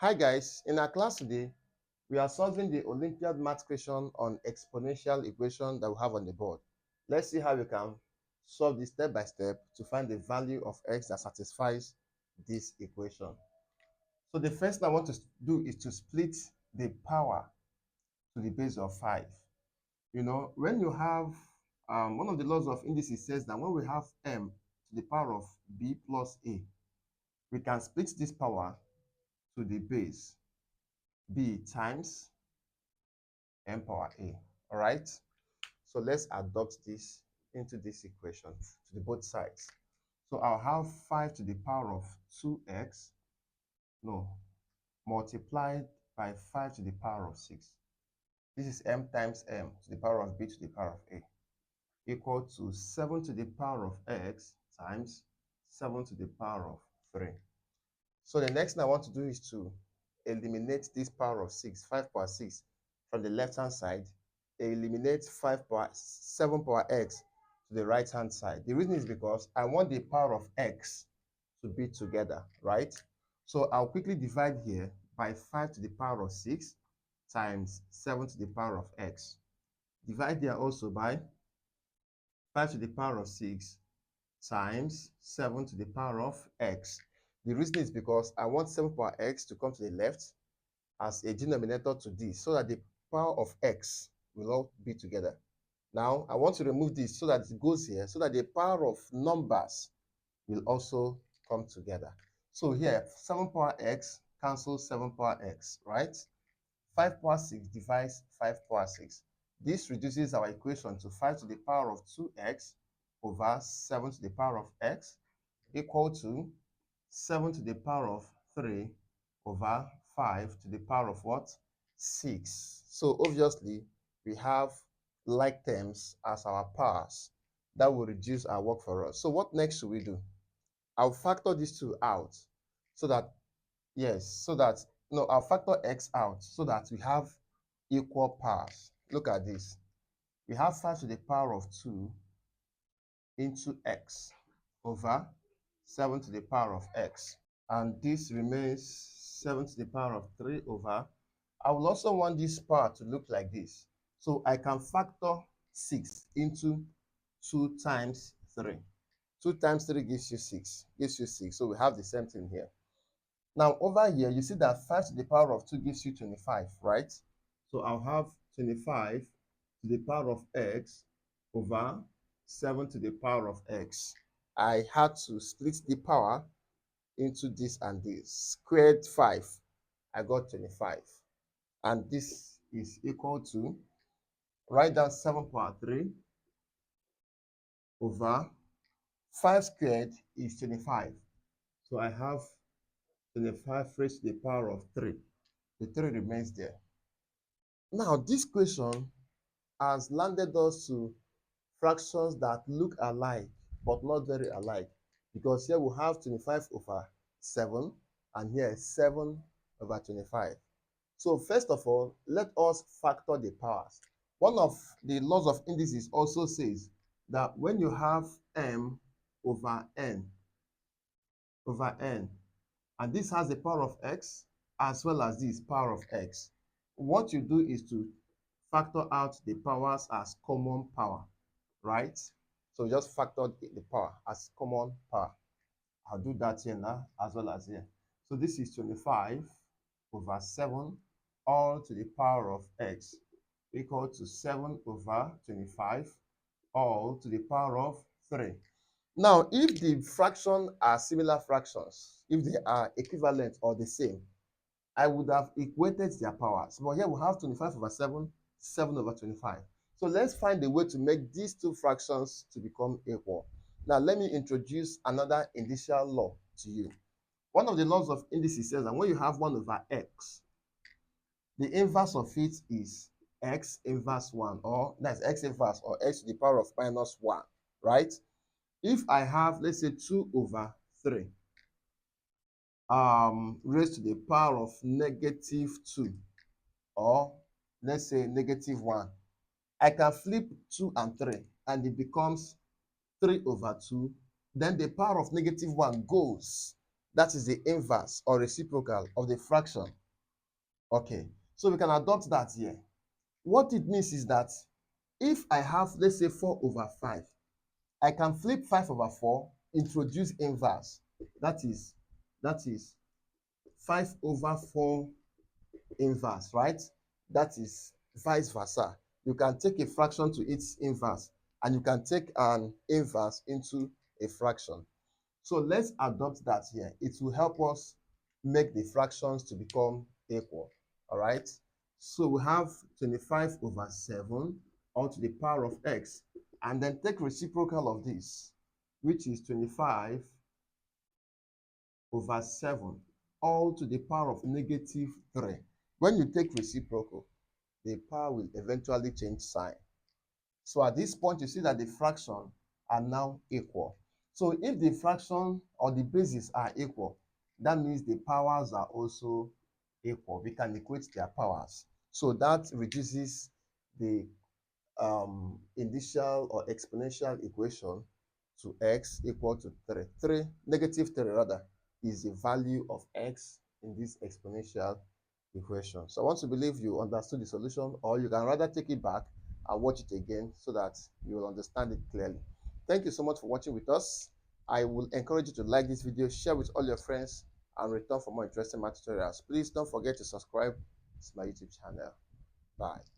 Hi guys, in our class today, we are solving the Olympiad math question on exponential equation that we have on the board. Let's see how we can solve this step by step to find the value of x that satisfies this equation. So the first thing I want to do is to split the power to the base of 5. You know, when you have, one of the laws of indices says that when we have m to the power of b plus a, we can split this power to the base b times m power a. All right, so let's adopt this into this equation to the both sides. So I'll have 5 to the power of 2x multiplied by 5 to the power of 6. This is m times m to the power of b to the power of a, equal to 7 to the power of x times 7 to the power of 3. So the next thing I want to do is to eliminate this power of 6, 5 power 6, from the left-hand side. Eliminate 5 power 7 power x to the right-hand side. The reason is because I want the power of x to be together, right? So I'll quickly divide here by 5 to the power of 6 times 7 to the power of x. Divide here also by 5 to the power of 6 times 7 to the power of x. The reason is because I want 7 power x to come to the left as a denominator to this, so that the power of x will all be together. Now, I want to remove this so that it goes here, so that the power of numbers will also come together. So here, 7 power x cancels 7 power x, right? 5 power 6 divides 5 power 6. This reduces our equation to 5 to the power of 2x over 7 to the power of x equal to 7 to the power of 3 over 5 to the power of what? 6. So obviously, we have like terms as our powers. That will reduce our work for us. So what next should we do? I'll factor these two out so that, I'll factor x out so that we have equal powers. Look at this. We have 5 to the power of 2 into x over 7 to the power of x. And this remains 7 to the power of 3 over. I will also want this power to look like this. So I can factor 6 into 2 times 3. 2 times 3 gives you 6. So we have the same thing here. Now over here, you see that 5 to the power of 2 gives you 25, right? So I'll have 25 to the power of x over 7 to the power of x. I had to split the power into this and this. Squared 5, I got 25. And this is equal to, write down 7 power 3 over 5 squared is 25. So I have 25 raised to the power of 3. The 3 remains there. Now, this question has landed us to fractions that look alike, but not very alike. Because here we have 25 over 7, and here 7 over 25. So first of all, let us factor the powers. One of the laws of indices also says that when you have m over n, and this has the power of x as well as this power of x, what you do is to factor out the powers as common power, right? So just factor the power as common power. I'll do that here now as well as here. So this is 25 over 7 all to the power of x equal to 7 over 25 all to the power of 3. Now, if the fractions are similar fractions, if they are equivalent or the same, I would have equated their powers. But here we have 25 over 7, 7 over 25. So let's find a way to make these two fractions to become equal. Now, let me introduce another initial law to you. One of the laws of indices says that when you have 1 over x, the inverse of it is x inverse 1, or that's x inverse, or x to the power of minus 1, right? If I have, let's say, 2 over 3 raised to the power of negative 2, or let's say negative 1, I can flip 2 and 3, and it becomes 3 over 2. Then the power of negative 1 goes. That is the inverse or reciprocal of the fraction. Okay, so we can adopt that here. What it means is that if I have, let's say, 4 over 5, I can flip 5 over 4, introduce inverse. That is 5 over 4 inverse, right? That is vice versa. You can take a fraction to its inverse, and you can take an inverse into a fraction. So let's adopt that here. It will help us make the fractions to become equal. All right. So we have 25 over 7 all to the power of x, and then take reciprocal of this, which is 25 over 7 all to the power of negative 3. When you take reciprocal, the power will eventually change sign. So at this point, you see that the fractions are now equal. So if the fraction or the bases are equal, that means the powers are also equal. We can equate their powers. So that reduces the initial or exponential equation to x equal to 3. Negative 3 rather, is the value of x in this exponential equation. So I want to believe you understood the solution, or you can rather take it back and watch it again so that you will understand it clearly. Thank you so much for watching with us. I will encourage you to like this video, share with all your friends, and return for more interesting math tutorials. Please don't forget to subscribe to my YouTube channel. Bye.